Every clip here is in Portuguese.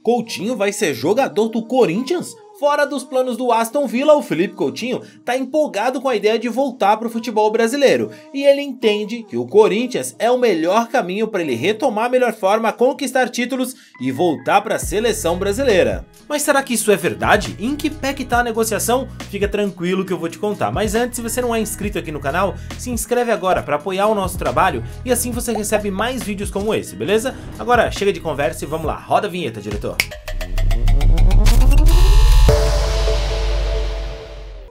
Coutinho vai ser jogador do Corinthians? Fora dos planos do Aston Villa, o Philippe Coutinho tá empolgado com a ideia de voltar para o futebol brasileiro e ele entende que o Corinthians é o melhor caminho para ele retomar a melhor forma, conquistar títulos e voltar para a seleção brasileira. Mas será que isso é verdade? Em que pé que tá a negociação? Fica tranquilo que eu vou te contar, mas antes, se você não é inscrito aqui no canal, se inscreve agora para apoiar o nosso trabalho e assim você recebe mais vídeos como esse, beleza? Agora chega de conversa e vamos lá, roda a vinheta, diretor.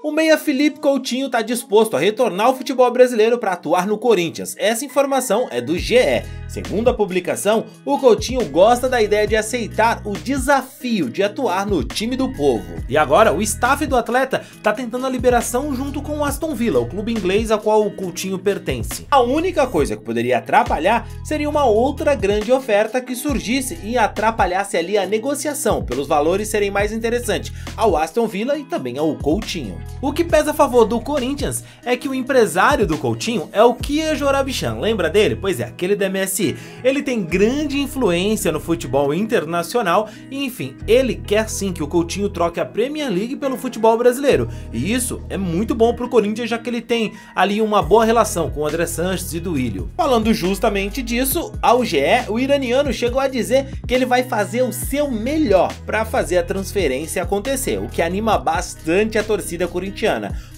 O meia Philippe Coutinho está disposto a retornar ao futebol brasileiro para atuar no Corinthians. Essa informação é do GE. Segundo a publicação, o Coutinho gosta da ideia de aceitar o desafio de atuar no time do povo. E agora, o staff do atleta está tentando a liberação junto com o Aston Villa, o clube inglês ao qual o Coutinho pertence. A única coisa que poderia atrapalhar seria uma outra grande oferta que surgisse e atrapalhasse ali a negociação, pelos valores serem mais interessantes ao Aston Villa e também ao Coutinho. O que pesa a favor do Corinthians é que o empresário do Coutinho é o Kia Joorabchian, lembra dele? Pois é, aquele da MSI. Ele tem grande influência no futebol internacional e enfim, ele quer sim que o Coutinho troque a Premier League pelo futebol brasileiro. E isso é muito bom pro Corinthians, já que ele tem ali uma boa relação com o André Sanches e Duílio. Falando justamente disso, ao GE, o iraniano chegou a dizer que ele vai fazer o seu melhor para fazer a transferência acontecer, o que anima bastante a torcida corintiana.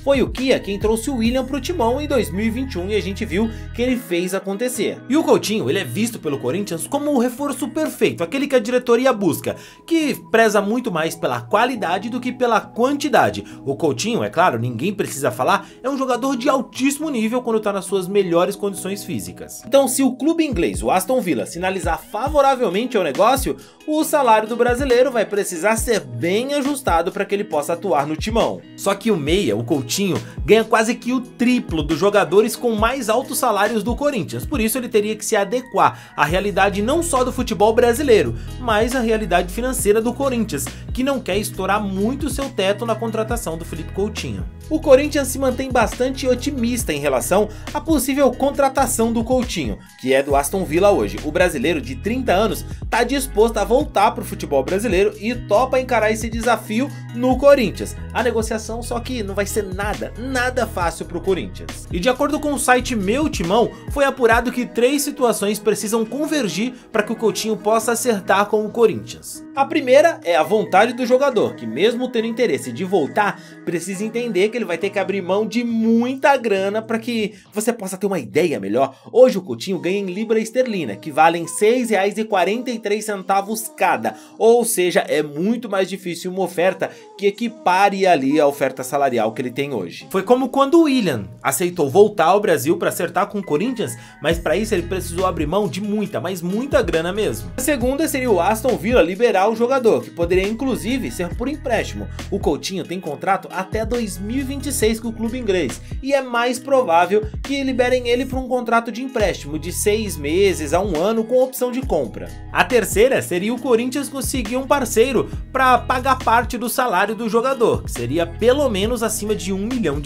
Foi o Kia quem trouxe o Willian pro timão em 2021 e a gente viu que ele fez acontecer. E o Coutinho, ele é visto pelo Corinthians como o reforço perfeito, aquele que a diretoria busca, que preza muito mais pela qualidade do que pela quantidade. O Coutinho, é claro, ninguém precisa falar, é um jogador de altíssimo nível quando tá nas suas melhores condições físicas. Então, se o clube inglês, o Aston Villa, sinalizar favoravelmente ao negócio, o salário do brasileiro vai precisar ser bem ajustado para que ele possa atuar no timão. Só que o meia, o Coutinho, ganha quase que o triplo dos jogadores com mais altos salários do Corinthians, por isso ele teria que se adequar à realidade não só do futebol brasileiro, mas à realidade financeira do Corinthians, que não quer estourar muito seu teto na contratação do Philippe Coutinho. O Corinthians se mantém bastante otimista em relação à possível contratação do Coutinho, que é do Aston Villa hoje. O brasileiro de 30 anos está disposto a voltar para o futebol brasileiro e topa encarar esse desafio no Corinthians. A negociação só que não vai ser nada fácil para o Corinthians. E de acordo com o site Meu Timão, foi apurado que 3 situações precisam convergir para que o Coutinho possa acertar com o Corinthians. A primeira é a vontade do jogador, que mesmo tendo interesse de voltar, precisa entender que ele vai ter que abrir mão de muita grana para que você possa ter uma ideia melhor. Hoje o Coutinho ganha em libra esterlina, que valem R$ 6,43 cada, ou seja, é muito mais difícil uma oferta que equipare ali a oferta salarial que ele tem hoje. Foi como quando o Willian aceitou voltar ao Brasil para acertar com o Corinthians, mas para isso ele precisou abrir mão de muita grana mesmo. A segunda seria o Aston Villa liberar o jogador, que poderia inclusive ser por empréstimo. O Coutinho tem contrato até 2026 com o clube inglês e é mais provável que liberem ele por um contrato de empréstimo de 6 meses a 1 ano com opção de compra. A terceira seria o Corinthians conseguir um parceiro para pagar parte do salário do jogador, que seria pelo menos acima de R$ 1 milhão.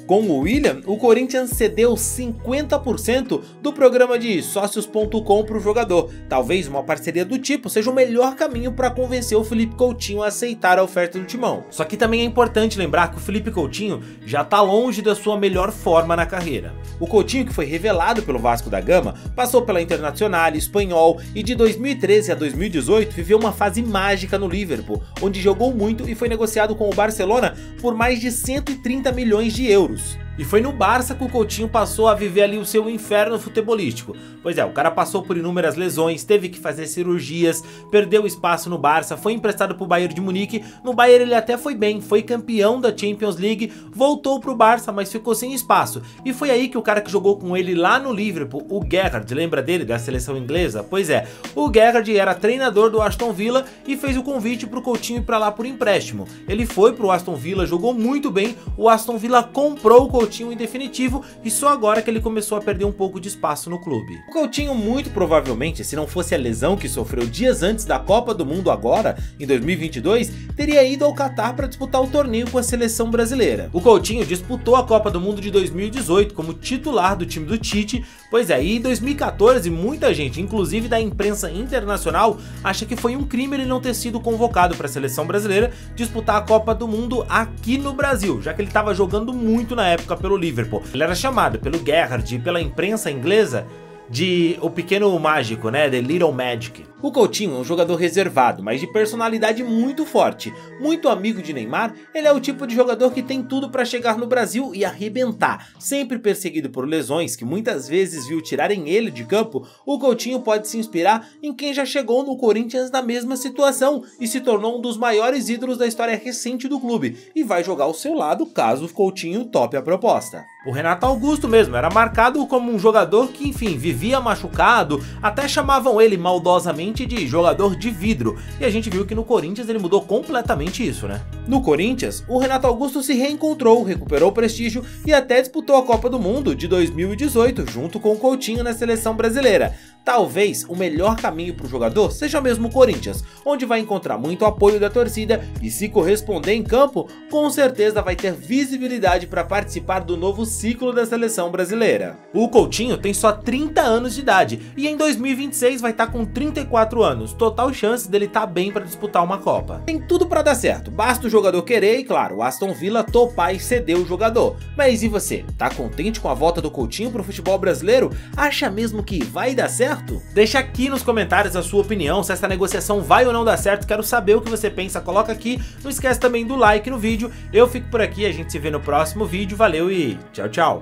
Com o Willian, o Corinthians cedeu 50% do programa de sócios.com para o jogador. Talvez uma parceria do tipo seja o melhor caminho para convencer o Philippe Coutinho a aceitar a oferta do timão. Só que também é importante lembrar que o Philippe Coutinho já está longe da sua melhor forma na carreira. O Coutinho, que foi revelado pelo Vasco da Gama, passou pela Internacional, Espanhol e de 2013 a 2018 viveu uma fase mágica no Liverpool, onde jogou muito e foi negociado com o Barcelona por mais de 130 milhões de euros. E foi no Barça que o Coutinho passou a viver ali o seu inferno futebolístico. Pois é, o cara passou por inúmeras lesões, teve que fazer cirurgias, perdeu espaço no Barça, foi emprestado pro Bayern de Munique. No Bayern ele até foi bem, foi campeão da Champions League, voltou pro Barça, mas ficou sem espaço. E foi aí que o cara que jogou com ele lá no Liverpool, o Gerrard, lembra dele, da seleção inglesa? Pois é, o Gerrard era treinador do Aston Villa e fez o convite pro Coutinho ir pra lá por empréstimo. Ele foi pro Aston Villa, jogou muito bem, o Aston Villa comprou o Coutinho em definitivo e só agora que ele começou a perder um pouco de espaço no clube. O Coutinho muito provavelmente, se não fosse a lesão que sofreu dias antes da Copa do Mundo agora, em 2022, teria ido ao Catar para disputar o torneio com a seleção brasileira. O Coutinho disputou a Copa do Mundo de 2018 como titular do time do Tite, Pois é, e em 2014 muita gente, inclusive da imprensa internacional, acha que foi um crime ele não ter sido convocado para a seleção brasileira disputar a Copa do Mundo aqui no Brasil, já que ele estava jogando muito na época pelo Liverpool. Ele era chamado pelo Gerrard e pela imprensa inglesa de o pequeno mágico, né, The Little Magic. O Coutinho é um jogador reservado, mas de personalidade muito forte. Muito amigo de Neymar, ele é o tipo de jogador que tem tudo para chegar no Brasil e arrebentar. Sempre perseguido por lesões que muitas vezes viu tirarem ele de campo, o Coutinho pode se inspirar em quem já chegou no Corinthians na mesma situação e se tornou um dos maiores ídolos da história recente do clube, e vai jogar ao seu lado caso o Coutinho tope a proposta. O Renato Augusto mesmo era marcado como um jogador que, enfim, vivia machucado, até chamavam ele maldosamente de jogador de vidro, e a gente viu que no Corinthians ele mudou completamente isso, né? No Corinthians, o Renato Augusto se reencontrou, recuperou prestígio e até disputou a Copa do Mundo de 2018 junto com o Coutinho na seleção brasileira. Talvez o melhor caminho para o jogador seja mesmo o Corinthians, onde vai encontrar muito apoio da torcida e, se corresponder em campo, com certeza vai ter visibilidade para participar do novo ciclo da seleção brasileira. O Coutinho tem só 30 anos de idade e em 2026 vai estar com 34 anos, total chance dele estar bem para disputar uma Copa. Tem tudo para dar certo, basta o jogador querer e, claro, o Aston Villa topar e ceder o jogador. Mas e você? Tá contente com a volta do Coutinho para o futebol brasileiro? Acha mesmo que vai dar certo? Deixa aqui nos comentários a sua opinião, se essa negociação vai ou não dar certo, quero saber o que você pensa, coloca aqui, não esquece também do like no vídeo. Eu fico por aqui, a gente se vê no próximo vídeo, valeu e tchau, tchau!